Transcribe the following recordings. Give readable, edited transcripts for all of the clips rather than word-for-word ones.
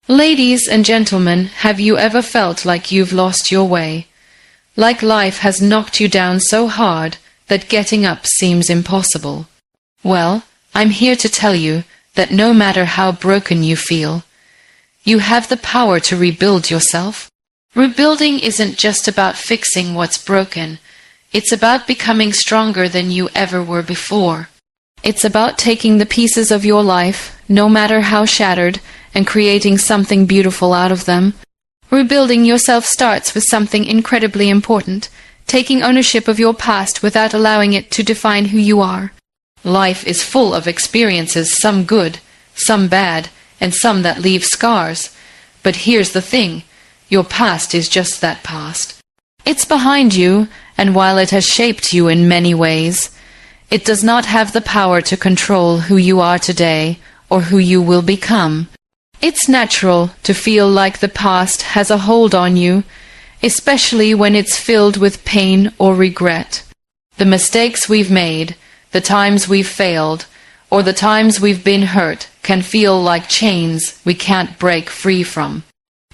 Ladies and gentlemen, have you ever felt like you've lost your way? Like life has knocked you down so hard that getting up seems impossible? Well, I'm here to tell you that no matter how broken you feel, you have the power to rebuild yourself. Rebuilding isn't just about fixing what's broken. It's about becoming stronger than you ever were before. It's about taking the pieces of your life, no matter how shattered, and creating something beautiful out of them. Rebuilding yourself starts with something incredibly important, taking ownership of your past without allowing it to define who you are. Life is full of experiences, some good, some bad, and some that leave scars. But here's the thing, your past is just that past. It's behind you, and while it has shaped you in many ways, it does not have the power to control who you are today or who you will become. It's natural to feel like the past has a hold on you, especially when it's filled with pain or regret. The mistakes we've made, the times we've failed, or the times we've been hurt can feel like chains we can't break free from.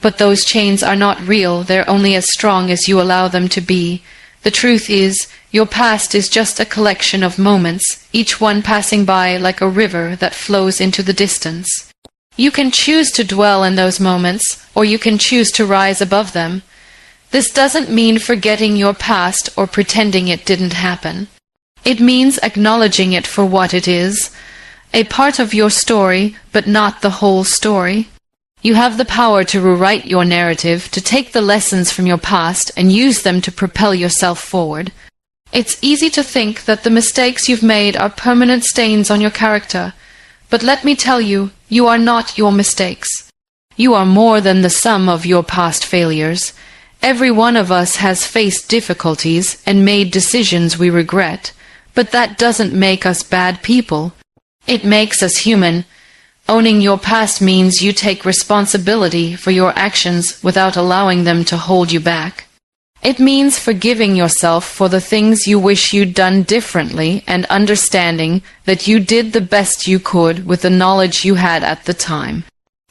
But those chains are not real, they're only as strong as you allow them to be. The truth is, your past is just a collection of moments, each one passing by like a river that flows into the distance. You can choose to dwell in those moments, or you can choose to rise above them. This doesn't mean forgetting your past or pretending it didn't happen. It means acknowledging it for what it is, a part of your story, but not the whole story. You have the power to rewrite your narrative, to take the lessons from your past and use them to propel yourself forward. It's easy to think that the mistakes you've made are permanent stains on your character, but let me tell you, you are not your mistakes. You are more than the sum of your past failures. Every one of us has faced difficulties and made decisions we regret, but that doesn't make us bad people. It makes us human. Owning your past means you take responsibility for your actions without allowing them to hold you back. It means forgiving yourself for the things you wish you'd done differently and understanding that you did the best you could with the knowledge you had at the time.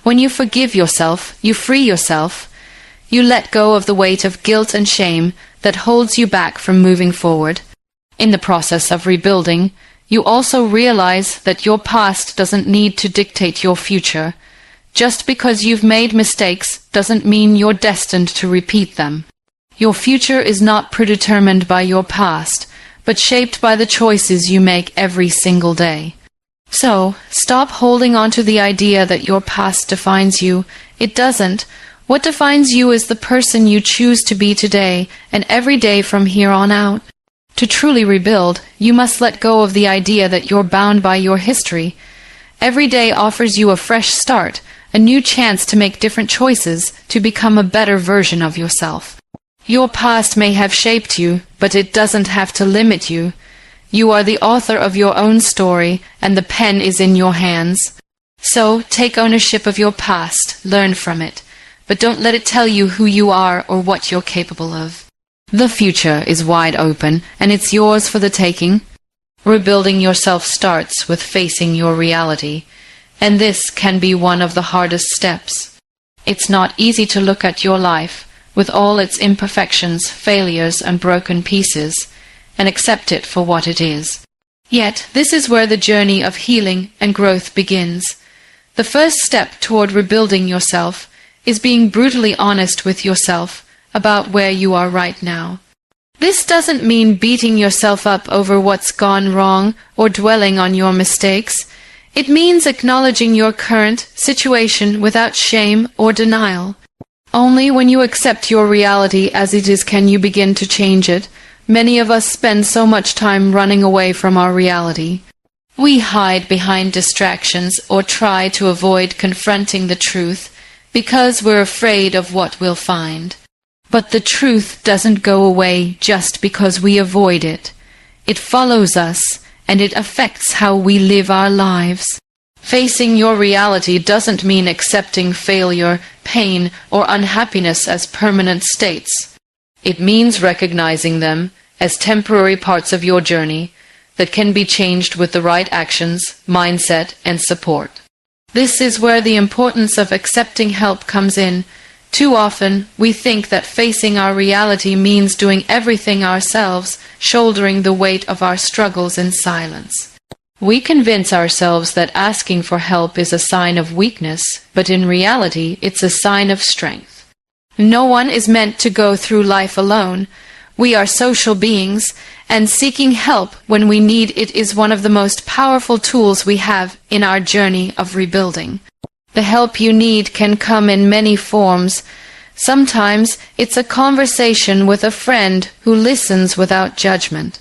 When you forgive yourself, you free yourself. You let go of the weight of guilt and shame that holds you back from moving forward. In the process of rebuilding, you also realize that your past doesn't need to dictate your future. Just because you've made mistakes doesn't mean you're destined to repeat them. Your future is not predetermined by your past, but shaped by the choices you make every single day. So, stop holding on to the idea that your past defines you. It doesn't. What defines you is the person you choose to be today and every day from here on out. To truly rebuild, you must let go of the idea that you're bound by your history. Every day offers you a fresh start, a new chance to make different choices, to become a better version of yourself. Your past may have shaped you, but it doesn't have to limit you. You are the author of your own story, and the pen is in your hands. So, take ownership of your past, learn from it, but don't let it tell you who you are or what you're capable of. The future is wide open, and it's yours for the taking. Rebuilding yourself starts with facing your reality, and this can be one of the hardest steps. It's not easy to look at your life, with all its imperfections, failures, and broken pieces, and accept it for what it is. Yet, this is where the journey of healing and growth begins. The first step toward rebuilding yourself is being brutally honest with yourself about where you are right now. This doesn't mean beating yourself up over what's gone wrong or dwelling on your mistakes. It means acknowledging your current situation without shame or denial. Only when you accept your reality as it is can you begin to change it. Many of us spend so much time running away from our reality. We hide behind distractions or try to avoid confronting the truth because we're afraid of what we'll find. But the truth doesn't go away just because we avoid it. It follows us, and it affects how we live our lives. Facing your reality doesn't mean accepting failure, pain, or unhappiness as permanent states. It means recognizing them as temporary parts of your journey that can be changed with the right actions, mindset, and support. This is where the importance of accepting help comes in. Too often, we think that facing our reality means doing everything ourselves, shouldering the weight of our struggles in silence. We convince ourselves that asking for help is a sign of weakness, but in reality, it's a sign of strength. No one is meant to go through life alone. We are social beings, and seeking help when we need it is one of the most powerful tools we have in our journey of rebuilding. The help you need can come in many forms. Sometimes it's a conversation with a friend who listens without judgment.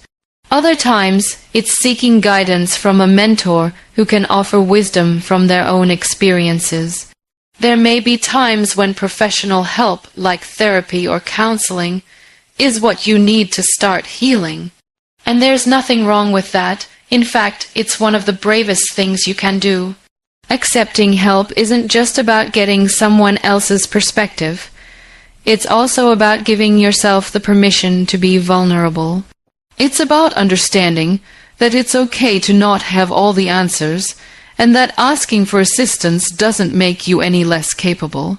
Other times it's seeking guidance from a mentor who can offer wisdom from their own experiences. There may be times when professional help, like therapy or counseling, is what you need to start healing. And there's nothing wrong with that. In fact, it's one of the bravest things you can do. Accepting help isn't just about getting someone else's perspective. It's also about giving yourself the permission to be vulnerable. It's about understanding that it's okay to not have all the answers, and that asking for assistance doesn't make you any less capable.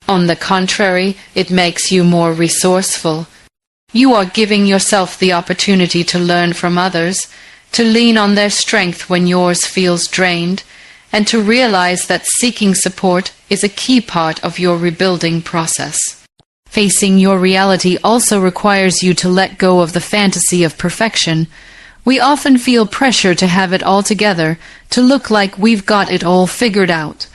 On the contrary, it makes you more resourceful. You are giving yourself the opportunity to learn from others, to lean on their strength when yours feels drained, and to realize that seeking support is a key part of your rebuilding process. Facing your reality also requires you to let go of the fantasy of perfection. We often feel pressure to have it all together, to look like we've got it all figured out.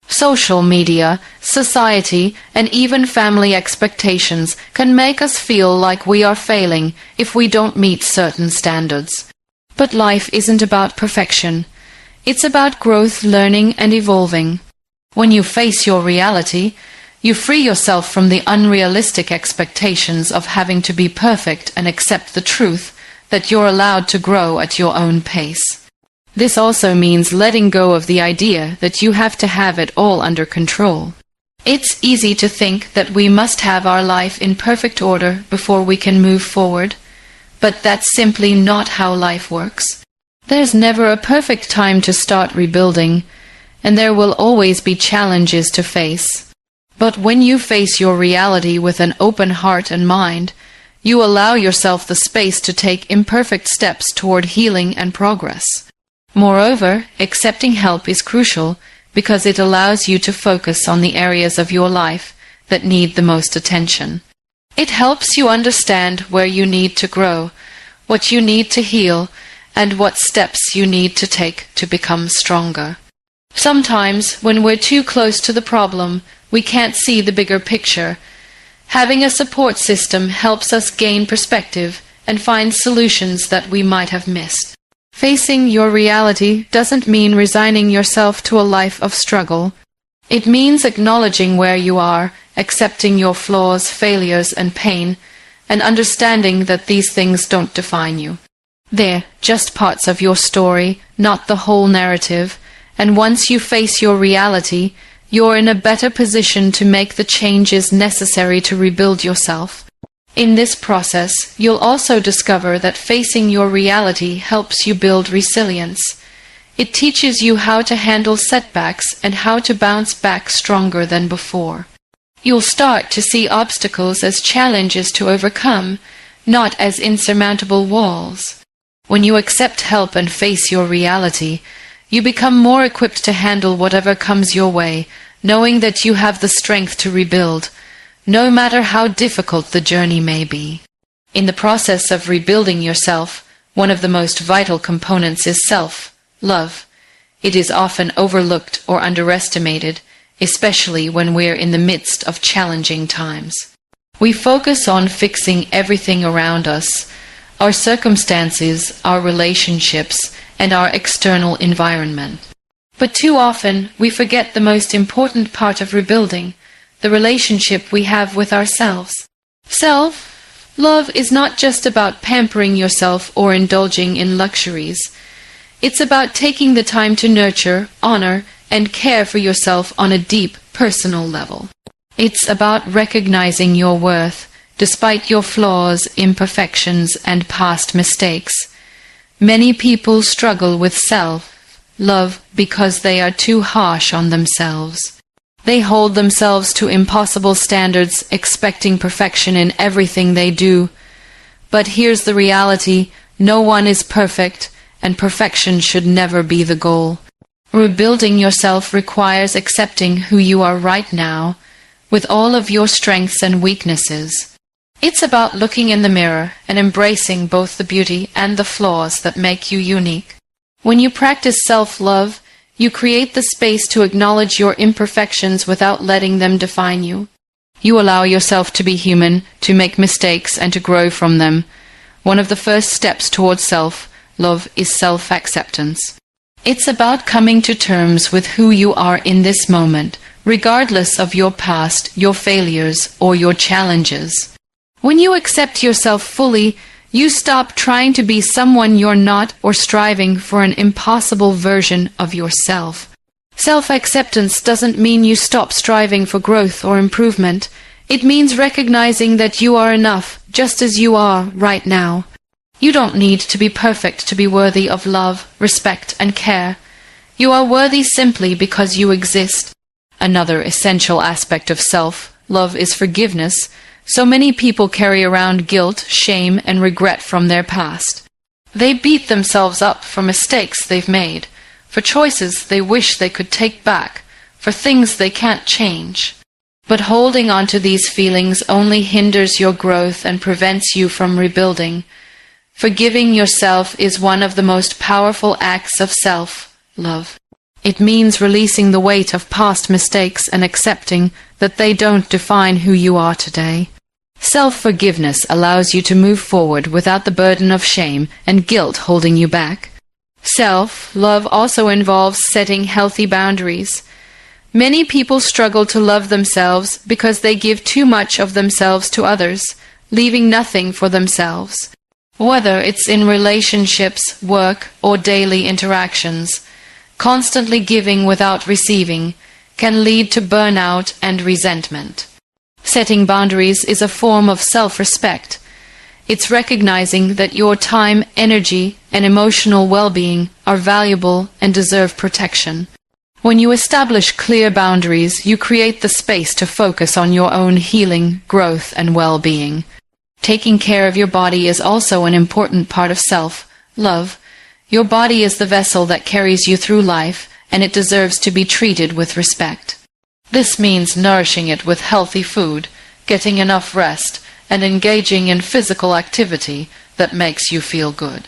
Social media, society, and even family expectations can make us feel like we are failing if we don't meet certain standards. But life isn't about perfection. It's about growth, learning, and evolving. When you face your reality, you free yourself from the unrealistic expectations of having to be perfect and accept the truth that you're allowed to grow at your own pace. This also means letting go of the idea that you have to have it all under control. It's easy to think that we must have our life in perfect order before we can move forward, but that's simply not how life works. There's never a perfect time to start rebuilding, and there will always be challenges to face. But when you face your reality with an open heart and mind, you allow yourself the space to take imperfect steps toward healing and progress. Moreover, accepting help is crucial because it allows you to focus on the areas of your life that need the most attention. It helps you understand where you need to grow, what you need to heal, and what steps you need to take to become stronger. Sometimes, when we're too close to the problem, we can't see the bigger picture. Having a support system helps us gain perspective and find solutions that we might have missed. Facing your reality doesn't mean resigning yourself to a life of struggle. It means acknowledging where you are, accepting your flaws, failures, and pain, and understanding that these things don't define you. They're just parts of your story, not the whole narrative, and once you face your reality, you're in a better position to make the changes necessary to rebuild yourself. In this process, you'll also discover that facing your reality helps you build resilience. It teaches you how to handle setbacks and how to bounce back stronger than before. You'll start to see obstacles as challenges to overcome, not as insurmountable walls. When you accept help and face your reality, you become more equipped to handle whatever comes your way, knowing that you have the strength to rebuild, no matter how difficult the journey may be. In the process of rebuilding yourself, one of the most vital components is self-love. It is often overlooked or underestimated, especially when we're in the midst of challenging times. We focus on fixing everything around us, our circumstances, our relationships, and our external environment. But too often, we forget the most important part of rebuilding, the relationship we have with ourselves. Self-love is not just about pampering yourself or indulging in luxuries. It's about taking the time to nurture, honor, and care for yourself on a deep, personal level. It's about recognizing your worth, despite your flaws, imperfections, and past mistakes. Many people struggle with love, because they are too harsh on themselves. They hold themselves to impossible standards, expecting perfection in everything they do. But here's the reality: no one is perfect, and perfection should never be the goal. Rebuilding yourself requires accepting who you are right now, with all of your strengths and weaknesses. It's about looking in the mirror and embracing both the beauty and the flaws that make you unique. When you practice self-love, you create the space to acknowledge your imperfections without letting them define you. You allow yourself to be human, to make mistakes, and to grow from them. One of the first steps towards self-love is self-acceptance. It's about coming to terms with who you are in this moment, regardless of your past, your failures, or your challenges. When you accept yourself fully, you stop trying to be someone you're not or striving for an impossible version of yourself. Self-acceptance doesn't mean you stop striving for growth or improvement. It means recognizing that you are enough, just as you are right now. You don't need to be perfect to be worthy of love, respect, and care. You are worthy simply because you exist. Another essential aspect of self-love is forgiveness. So many people carry around guilt, shame, and regret from their past. They beat themselves up for mistakes they've made, for choices they wish they could take back, for things they can't change. But holding on to these feelings only hinders your growth and prevents you from rebuilding. Forgiving yourself is one of the most powerful acts of self-love. It means releasing the weight of past mistakes and accepting that they don't define who you are today. Self-forgiveness allows you to move forward without the burden of shame and guilt holding you back. Self-love also involves setting healthy boundaries. Many people struggle to love themselves because they give too much of themselves to others, leaving nothing for themselves. Whether it's in relationships, work, or daily interactions, constantly giving without receiving can lead to burnout and resentment. Setting boundaries is a form of self-respect. It's recognizing that your time, energy, and emotional well-being are valuable and deserve protection. When you establish clear boundaries, you create the space to focus on your own healing, growth, and well-being. Taking care of your body is also an important part of self-love. Your body is the vessel that carries you through life, and it deserves to be treated with respect. This means nourishing it with healthy food, getting enough rest, and engaging in physical activity that makes you feel good.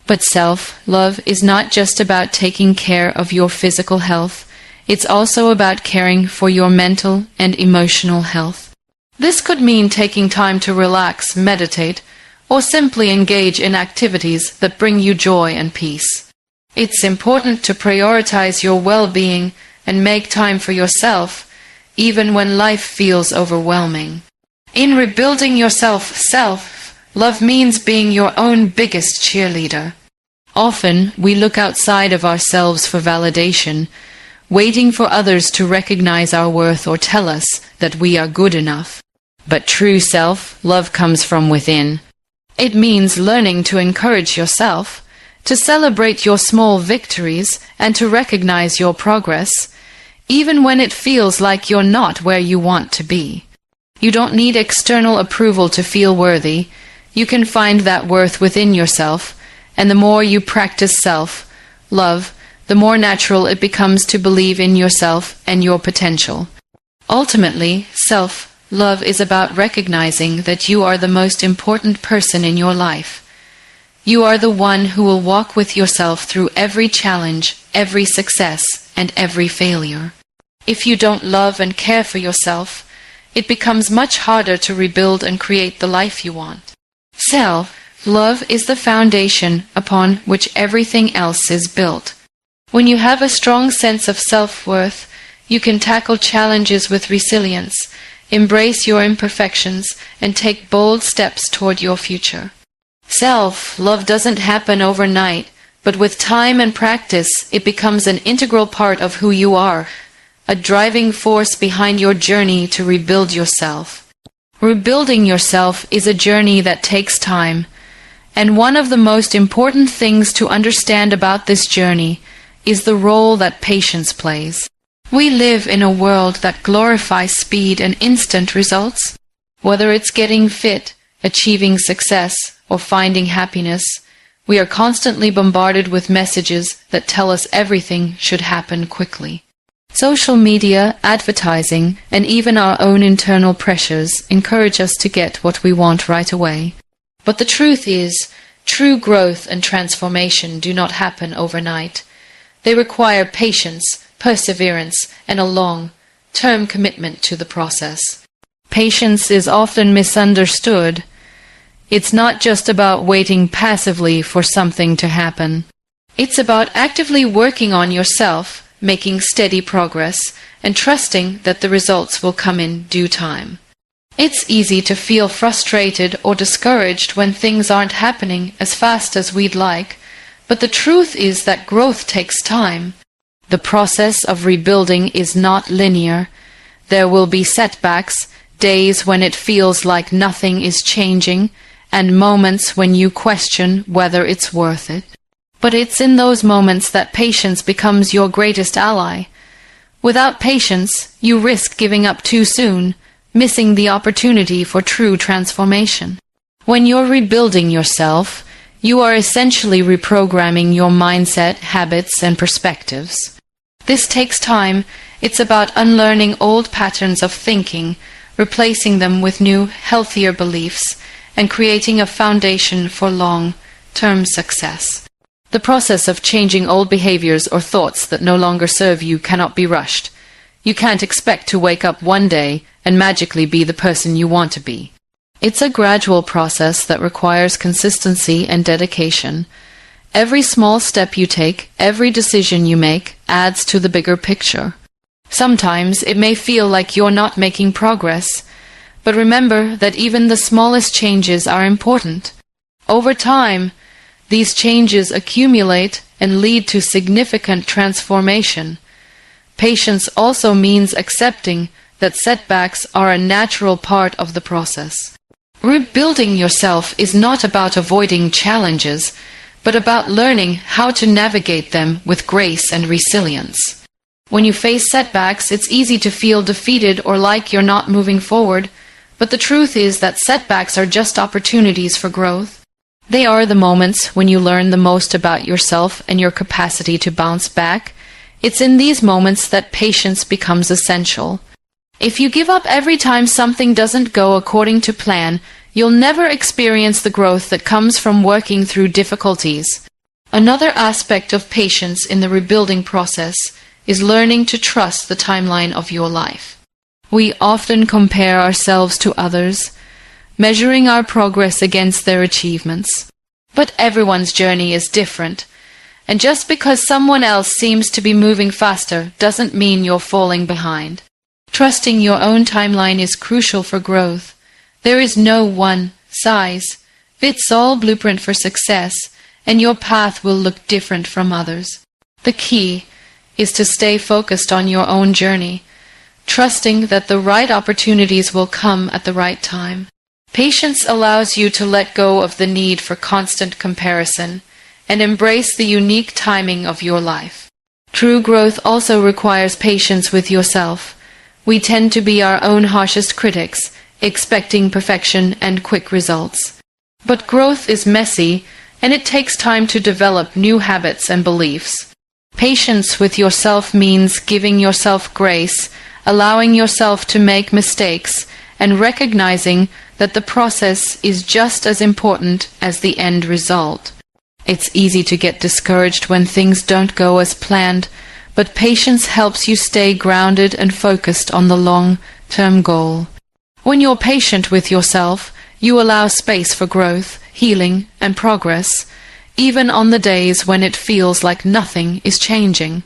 But self-love is not just about taking care of your physical health. It's also about caring for your mental and emotional health. This could mean taking time to relax, meditate, or simply engage in activities that bring you joy and peace. It's important to prioritize your well-being and make time for yourself, even when life feels overwhelming. In rebuilding yourself, self-love means being your own biggest cheerleader. Often, we look outside of ourselves for validation, waiting for others to recognize our worth or tell us that we are good enough. But true self-love comes from within. It means learning to encourage yourself, to celebrate your small victories, and to recognize your progress, even when it feels like you're not where you want to be. You don't need external approval to feel worthy. You can find that worth within yourself, and the more you practice self-love, the more natural it becomes to believe in yourself and your potential. Ultimately, self-love is about recognizing that you are the most important person in your life. You are the one who will walk with yourself through every challenge, every success, and every failure. If you don't love and care for yourself, it becomes much harder to rebuild and create the life you want. Self-love is the foundation upon which everything else is built. When you have a strong sense of self-worth, you can tackle challenges with resilience, embrace your imperfections, and take bold steps toward your future. Self-love doesn't happen overnight, but with time and practice, it becomes an integral part of who you are, a driving force behind your journey to rebuild yourself. Rebuilding yourself is a journey that takes time, and one of the most important things to understand about this journey is the role that patience plays. We live in a world that glorifies speed and instant results. Whether it's getting fit, achieving success, or finding happiness, we are constantly bombarded with messages that tell us everything should happen quickly. Social media, advertising, and even our own internal pressures encourage us to get what we want right away. But the truth is, true growth and transformation do not happen overnight. They require patience, perseverance, and a long-term commitment to the process. Patience is often misunderstood. It's not just about waiting passively for something to happen. It's about actively working on yourself, making steady progress, and trusting that the results will come in due time. It's easy to feel frustrated or discouraged when things aren't happening as fast as we'd like, but the truth is that growth takes time. The process of rebuilding is not linear. There will be setbacks, days when it feels like nothing is changing, and moments when you question whether it's worth it. But it's in those moments that patience becomes your greatest ally. Without patience, you risk giving up too soon, missing the opportunity for true transformation. When you're rebuilding yourself, you are essentially reprogramming your mindset, habits, and perspectives. This takes time. It's about unlearning old patterns of thinking, replacing them with new, healthier beliefs, and creating a foundation for long-term success. The process of changing old behaviors or thoughts that no longer serve you cannot be rushed. You can't expect to wake up one day and magically be the person you want to be. It's a gradual process that requires consistency and dedication. Every small step you take, every decision you make, adds to the bigger picture. Sometimes it may feel like you're not making progress, but remember that even the smallest changes are important. Over time, these changes accumulate and lead to significant transformation. Patience also means accepting that setbacks are a natural part of the process. Rebuilding yourself is not about avoiding challenges, but about learning how to navigate them with grace and resilience. When you face setbacks, it's easy to feel defeated or like you're not moving forward, but the truth is that setbacks are just opportunities for growth. They are the moments when you learn the most about yourself and your capacity to bounce back. It's in these moments that patience becomes essential. If you give up every time something doesn't go according to plan, you'll never experience the growth that comes from working through difficulties. Another aspect of patience in the rebuilding process is learning to trust the timeline of your life. We often compare ourselves to others, measuring our progress against their achievements. But everyone's journey is different, and just because someone else seems to be moving faster doesn't mean you're falling behind. Trusting your own timeline is crucial for growth. There is no one-size-fits-all blueprint for success, and your path will look different from others. The key is to stay focused on your own journey, trusting that the right opportunities will come at the right time. Patience allows you to let go of the need for constant comparison and embrace the unique timing of your life. True growth also requires patience with yourself. We tend to be our own harshest critics, expecting perfection and quick results. But growth is messy, and it takes time to develop new habits and beliefs. Patience with yourself means giving yourself grace, allowing yourself to make mistakes, and recognizing that the process is just as important as the end result. It's easy to get discouraged when things don't go as planned, but patience helps you stay grounded and focused on the long-term goal. When you're patient with yourself, you allow space for growth, healing, and progress, even on the days when it feels like nothing is changing.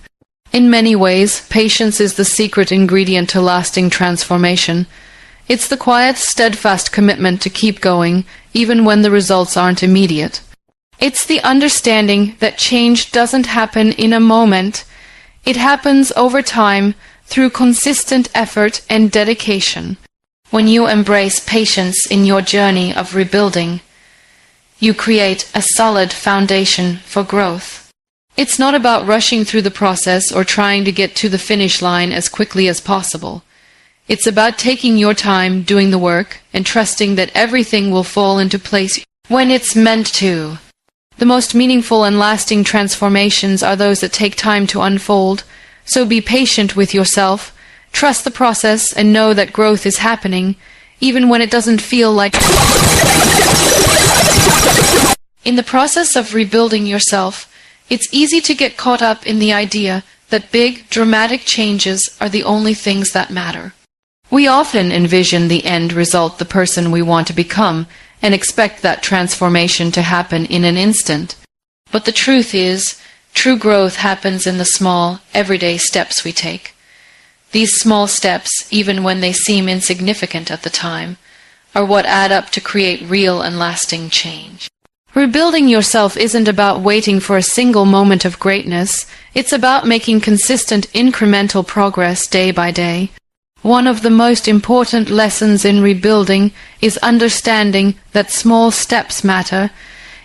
In many ways, patience is the secret ingredient to lasting transformation. It's the quiet, steadfast commitment to keep going, even when the results aren't immediate. It's the understanding that change doesn't happen in a moment. It happens over time through consistent effort and dedication. When you embrace patience in your journey of rebuilding, you create a solid foundation for growth. It's not about rushing through the process or trying to get to the finish line as quickly as possible. It's about taking your time doing the work and trusting that everything will fall into place when it's meant to. The most meaningful and lasting transformations are those that take time to unfold, so be patient with yourself, trust the process, and know that growth is happening, even when it doesn't feel like. In the process of rebuilding yourself, it's easy to get caught up in the idea that big, dramatic changes are the only things that matter. We often envision the end result, the person we want to become, and expect that transformation to happen in an instant. But the truth is, true growth happens in the small, everyday steps we take. These small steps, even when they seem insignificant at the time, are what add up to create real and lasting change. Rebuilding yourself isn't about waiting for a single moment of greatness. It's about making consistent incremental progress day by day. One of the most important lessons in rebuilding is understanding that small steps matter.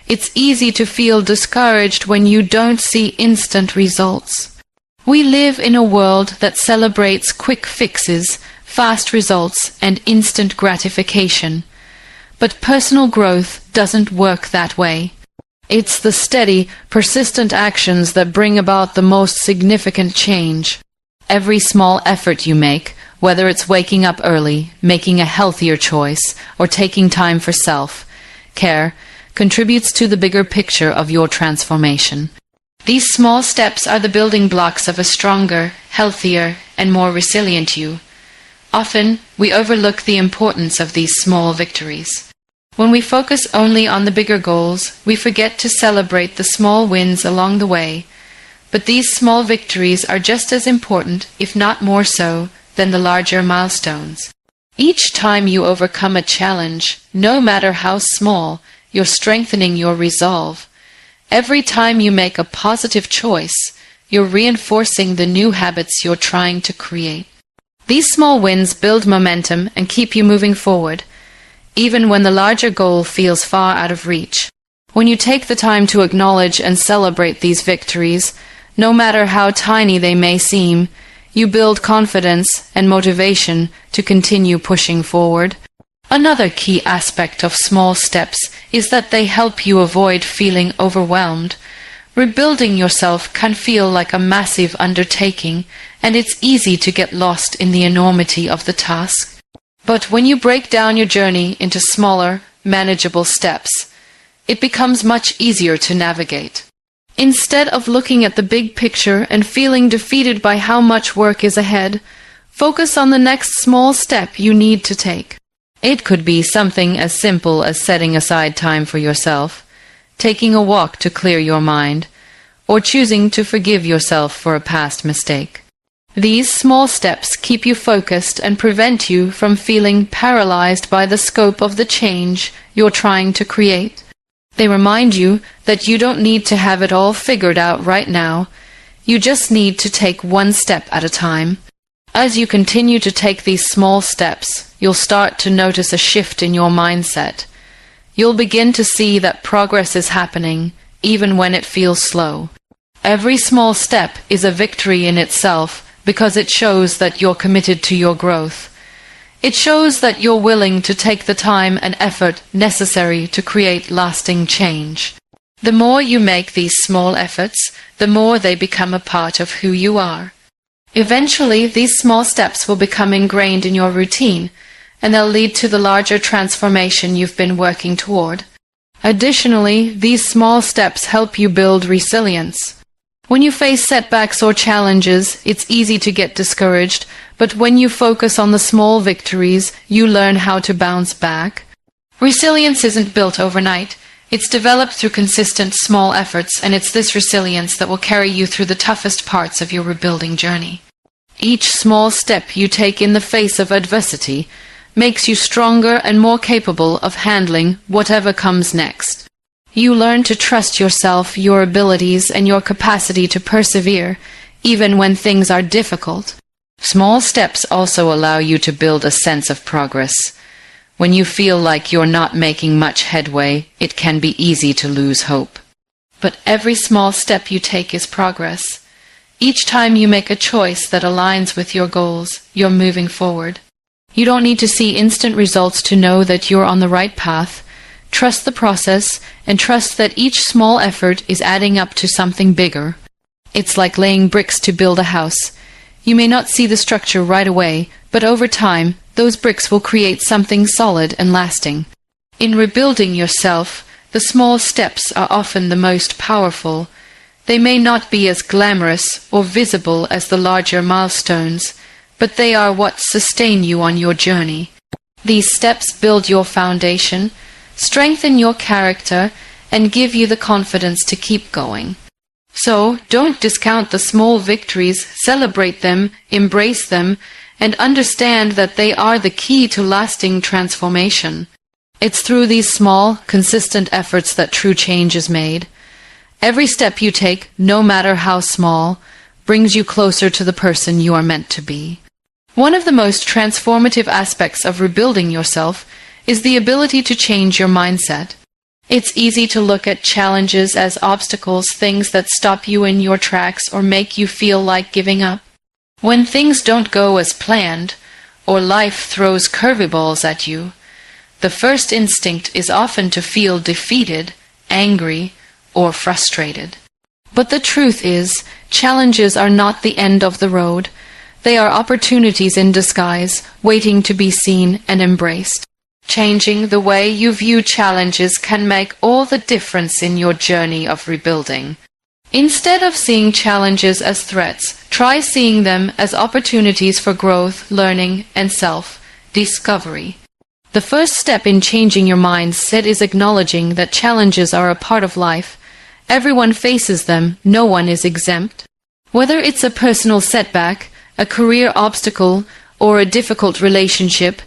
It's easy to feel discouraged when you don't see instant results. We live in a world that celebrates quick fixes, fast results, and instant gratification. But personal growth doesn't work that way. It's the steady, persistent actions that bring about the most significant change. Every small effort you make, whether it's waking up early, making a healthier choice, or taking time for self-care, contributes to the bigger picture of your transformation. These small steps are the building blocks of a stronger, healthier, and more resilient you. Often, we overlook the importance of these small victories. When we focus only on the bigger goals, we forget to celebrate the small wins along the way. But these small victories are just as important, if not more so, than the larger milestones. Each time you overcome a challenge, no matter how small, you're strengthening your resolve. Every time you make a positive choice, you're reinforcing the new habits you're trying to create. These small wins build momentum and keep you moving forward, even when the larger goal feels far out of reach. When you take the time to acknowledge and celebrate these victories, no matter how tiny they may seem, you build confidence and motivation to continue pushing forward. Another key aspect of small steps is that they help you avoid feeling overwhelmed. Rebuilding yourself can feel like a massive undertaking, and it's easy to get lost in the enormity of the task. But when you break down your journey into smaller, manageable steps, it becomes much easier to navigate. Instead of looking at the big picture and feeling defeated by how much work is ahead, focus on the next small step you need to take. It could be something as simple as setting aside time for yourself, taking a walk to clear your mind, or choosing to forgive yourself for a past mistake. These small steps keep you focused and prevent you from feeling paralyzed by the scope of the change you're trying to create. They remind you that you don't need to have it all figured out right now. You just need to take one step at a time. As you continue to take these small steps, you'll start to notice a shift in your mindset. You'll begin to see that progress is happening, even when it feels slow. Every small step is a victory in itself, because it shows that you're committed to your growth. It shows that you're willing to take the time and effort necessary to create lasting change. The more you make these small efforts, the more they become a part of who you are. Eventually, these small steps will become ingrained in your routine, and they'll lead to the larger transformation you've been working toward. Additionally, these small steps help you build resilience. When you face setbacks or challenges, it's easy to get discouraged, but when you focus on the small victories, you learn how to bounce back. Resilience isn't built overnight. It's developed through consistent small efforts, and it's this resilience that will carry you through the toughest parts of your rebuilding journey. Each small step you take in the face of adversity makes you stronger and more capable of handling whatever comes next. You learn to trust yourself, your abilities, and your capacity to persevere, even when things are difficult. Small steps also allow you to build a sense of progress. When you feel like you're not making much headway, it can be easy to lose hope. But every small step you take is progress. Each time you make a choice that aligns with your goals, you're moving forward. You don't need to see instant results to know that you're on the right path. Trust the process and trust that each small effort is adding up to something bigger. It's like laying bricks to build a house. You may not see the structure right away, but over time, those bricks will create something solid and lasting. In rebuilding yourself, the small steps are often the most powerful. They may not be as glamorous or visible as the larger milestones, but they are what sustain you on your journey. These steps build your foundation, strengthen your character, and give you the confidence to keep going. So, don't discount the small victories, celebrate them, embrace them, and understand that they are the key to lasting transformation. It's through these small, consistent efforts that true change is made. Every step you take, no matter how small, brings you closer to the person you are meant to be. One of the most transformative aspects of rebuilding yourself is the ability to change your mindset. It's easy to look at challenges as obstacles, things that stop you in your tracks or make you feel like giving up. When things don't go as planned, or life throws curveballs at you, the first instinct is often to feel defeated, angry, or frustrated. But the truth is, challenges are not the end of the road. They are opportunities in disguise, waiting to be seen and embraced. Changing the way you view challenges can make all the difference in your journey of rebuilding. Instead of seeing challenges as threats, try seeing them as opportunities for growth, learning, and self-discovery. The first step in changing your mindset is acknowledging that challenges are a part of life. Everyone faces them, no one is exempt. Whether it's a personal setback, a career obstacle, or a difficult relationship,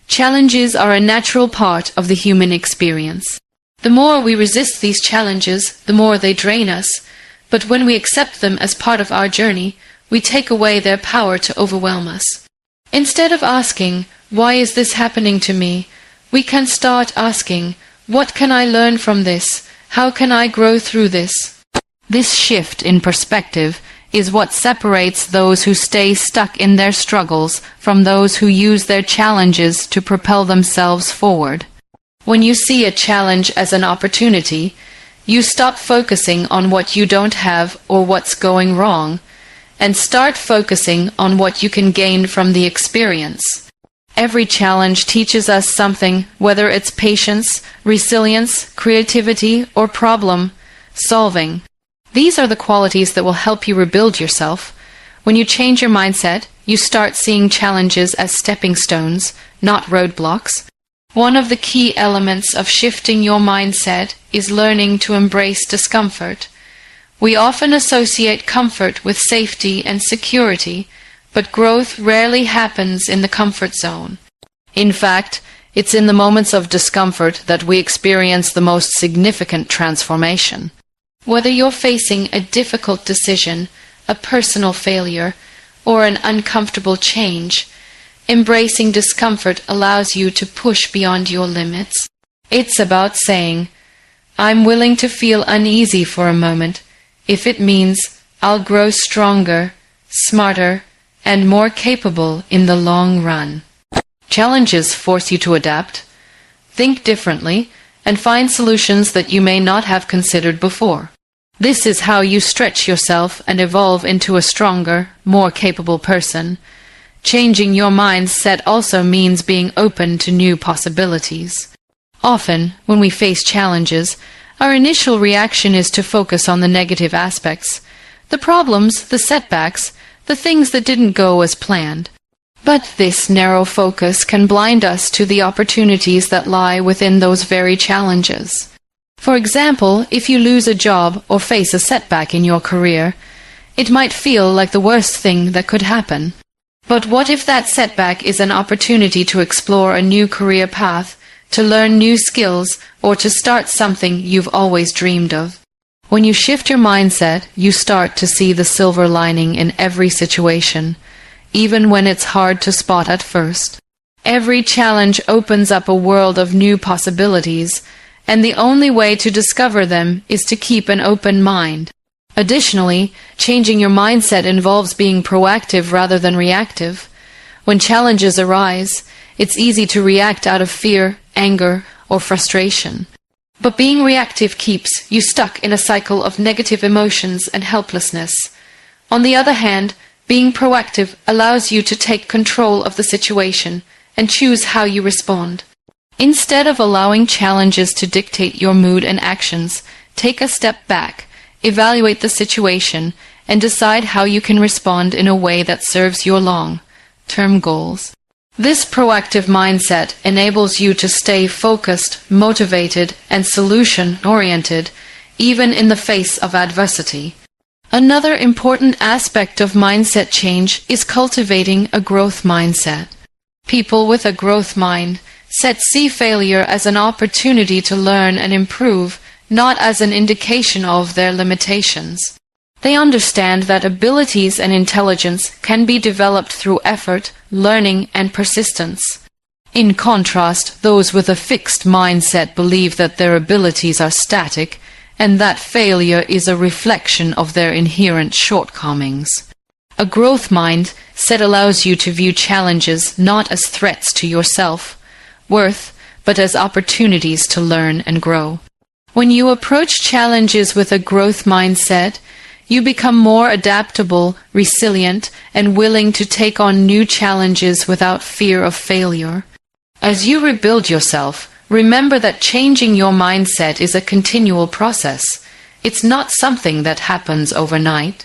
challenges are a natural part of the human experience. The more we resist these challenges, the more they drain us. But when we accept them as part of our journey, we take away their power to overwhelm us. Instead of asking, "Why is this happening to me?" we can start asking, "What can I learn from this? How can I grow through this?" This shift in perspective is what separates those who stay stuck in their struggles from those who use their challenges to propel themselves forward. When you see a challenge as an opportunity, you stop focusing on what you don't have or what's going wrong, and start focusing on what you can gain from the experience. Every challenge teaches us something, whether it's patience, resilience, creativity, or problem solving. These are the qualities that will help you rebuild yourself. When you change your mindset, you start seeing challenges as stepping stones, not roadblocks. One of the key elements of shifting your mindset is learning to embrace discomfort. We often associate comfort with safety and security, but growth rarely happens in the comfort zone. In fact, it's in the moments of discomfort that we experience the most significant transformation. Whether you're facing a difficult decision, a personal failure, or an uncomfortable change, embracing discomfort allows you to push beyond your limits. It's about saying, "I'm willing to feel uneasy for a moment, if it means I'll grow stronger, smarter, and more capable in the long run." Challenges force you to adapt, think differently, and find solutions that you may not have considered before. This is how you stretch yourself and evolve into a stronger, more capable person. Changing your mindset also means being open to new possibilities. Often, when we face challenges, our initial reaction is to focus on the negative aspects, the problems, the setbacks, the things that didn't go as planned. But this narrow focus can blind us to the opportunities that lie within those very challenges. For example, if you lose a job or face a setback in your career, it might feel like the worst thing that could happen. But what if that setback is an opportunity to explore a new career path, to learn new skills, or to start something you've always dreamed of? When you shift your mindset, you start to see the silver lining in every situation, even when it's hard to spot at first. Every challenge opens up a world of new possibilities, and the only way to discover them is to keep an open mind. Additionally, changing your mindset involves being proactive rather than reactive. When challenges arise, it's easy to react out of fear, anger, or frustration. But being reactive keeps you stuck in a cycle of negative emotions and helplessness. On the other hand, being proactive allows you to take control of the situation and choose how you respond. Instead of allowing challenges to dictate your mood and actions, take a step back, evaluate the situation, and decide how you can respond in a way that serves your long-term goals. This proactive mindset enables you to stay focused, motivated, and solution-oriented, even in the face of adversity. Another important aspect of mindset change is cultivating a growth mindset. People with a growth mindset see failure as an opportunity to learn and improve, not as an indication of their limitations. They understand that abilities and intelligence can be developed through effort, learning, and persistence. In contrast, those with a fixed mindset believe that their abilities are static and that failure is a reflection of their inherent shortcomings. A growth mindset allows you to view challenges not as threats to your self-worth, but as opportunities to learn and grow. When you approach challenges with a growth mindset, you become more adaptable, resilient, and willing to take on new challenges without fear of failure. As you rebuild yourself, remember that changing your mindset is a continual process. It's not something that happens overnight.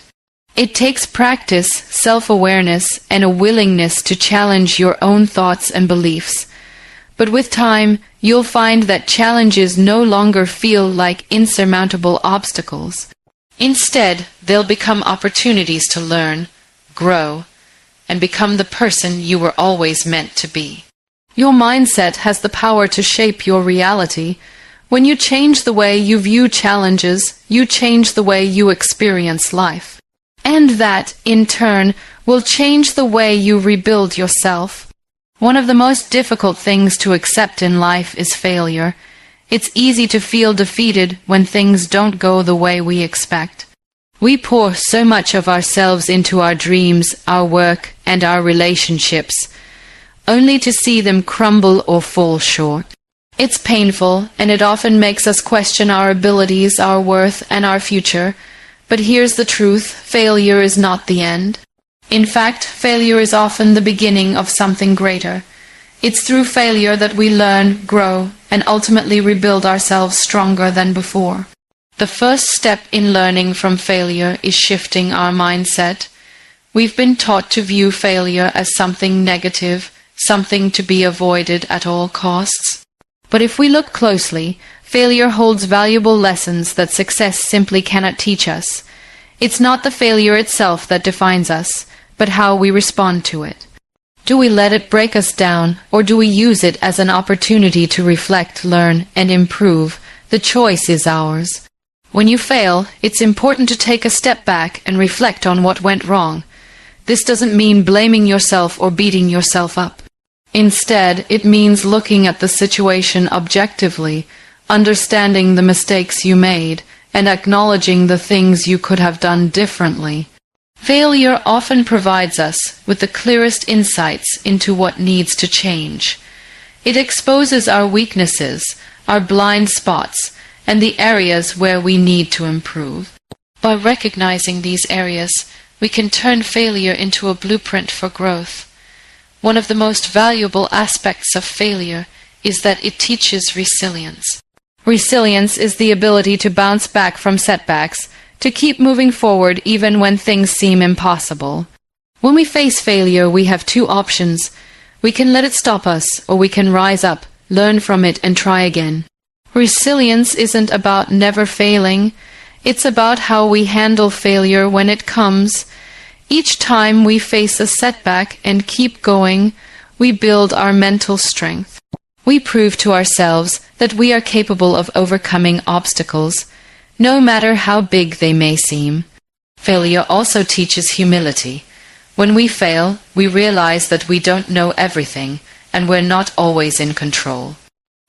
It takes practice, self-awareness, and a willingness to challenge your own thoughts and beliefs. But with time, you'll find that challenges no longer feel like insurmountable obstacles. Instead, they'll become opportunities to learn, grow, and become the person you were always meant to be. Your mindset has the power to shape your reality. When you change the way you view challenges, you change the way you experience life. And that, in turn, will change the way you rebuild yourself. One of the most difficult things to accept in life is failure. It's easy to feel defeated when things don't go the way we expect. We pour so much of ourselves into our dreams, our work, and our relationships, only to see them crumble or fall short. It's painful, and it often makes us question our abilities, our worth, and our future. But here's the truth: failure is not the end. In fact, failure is often the beginning of something greater. It's through failure that we learn, grow, and ultimately rebuild ourselves stronger than before. The first step in learning from failure is shifting our mindset. We've been taught to view failure as something negative, something to be avoided at all costs. But if we look closely, failure holds valuable lessons that success simply cannot teach us. It's not the failure itself that defines us, but how we respond to it. Do we let it break us down, or do we use it as an opportunity to reflect, learn, and improve? The choice is ours. When you fail, it's important to take a step back and reflect on what went wrong. This doesn't mean blaming yourself or beating yourself up. Instead, it means looking at the situation objectively, understanding the mistakes you made, and acknowledging the things you could have done differently. Failure often provides us with the clearest insights into what needs to change. It exposes our weaknesses, our blind spots, and the areas where we need to improve. By recognizing these areas, we can turn failure into a blueprint for growth. One of the most valuable aspects of failure is that it teaches resilience. Resilience is the ability to bounce back from setbacks, to keep moving forward even when things seem impossible. When we face failure, we have two options. We can let it stop us, or we can rise up, learn from it, and try again. Resilience isn't about never failing. It's about how we handle failure when it comes. Each time we face a setback and keep going, we build our mental strength. We prove to ourselves that we are capable of overcoming obstacles, no matter how big they may seem. Failure also teaches humility. When we fail, we realize that we don't know everything, and we're not always in control.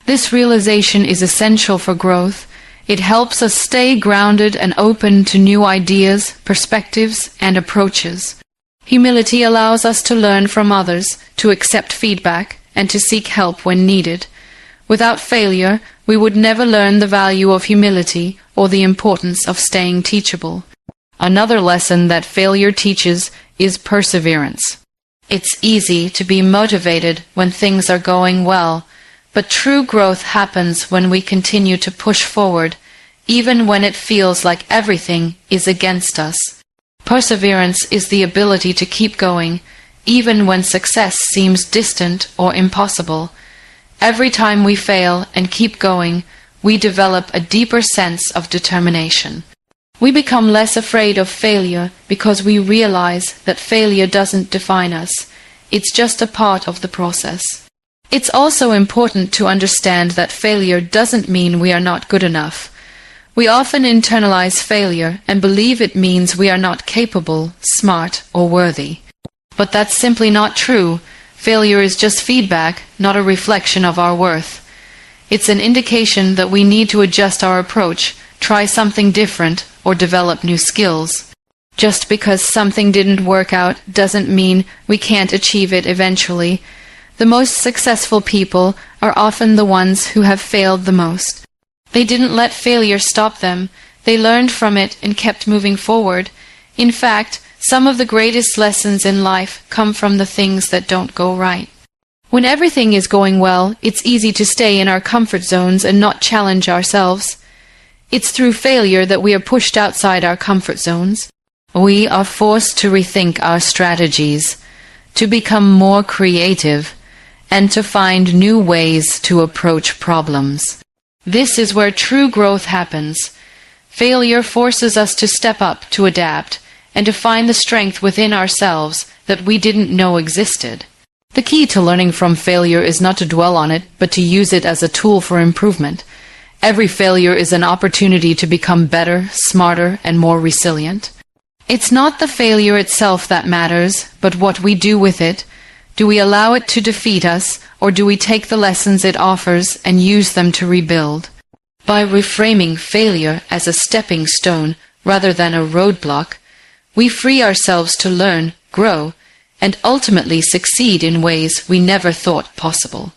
This realization is essential for growth. It helps us stay grounded and open to new ideas, perspectives, and approaches. Humility allows us to learn from others, to accept feedback, and to seek help when needed. Without failure, we would never learn the value of humility or the importance of staying teachable. Another lesson that failure teaches is perseverance. It's easy to be motivated when things are going well, but true growth happens when we continue to push forward, even when it feels like everything is against us. Perseverance is the ability to keep going, even when success seems distant or impossible. Every time we fail and keep going, we develop a deeper sense of determination. We become less afraid of failure because we realize that failure doesn't define us. It's just a part of the process. It's also important to understand that failure doesn't mean we are not good enough. We often internalize failure and believe it means we are not capable, smart, or worthy. But that's simply not true. Failure is just feedback, not a reflection of our worth. It's an indication that we need to adjust our approach, try something different, or develop new skills. Just because something didn't work out doesn't mean we can't achieve it eventually. The most successful people are often the ones who have failed the most. They didn't let failure stop them. They learned from it and kept moving forward. In fact, some of the greatest lessons in life come from the things that don't go right. When everything is going well, it's easy to stay in our comfort zones and not challenge ourselves. It's through failure that we are pushed outside our comfort zones. We are forced to rethink our strategies, to become more creative, and to find new ways to approach problems. This is where true growth happens. Failure forces us to step up, to adapt, and to find the strength within ourselves that we didn't know existed. The key to learning from failure is not to dwell on it, but to use it as a tool for improvement. Every failure is an opportunity to become better, smarter, and more resilient. It's not the failure itself that matters, but what we do with it. Do we allow it to defeat us, or do we take the lessons it offers and use them to rebuild? By reframing failure as a stepping stone rather than a roadblock, we free ourselves to learn, grow, and ultimately succeed in ways we never thought possible.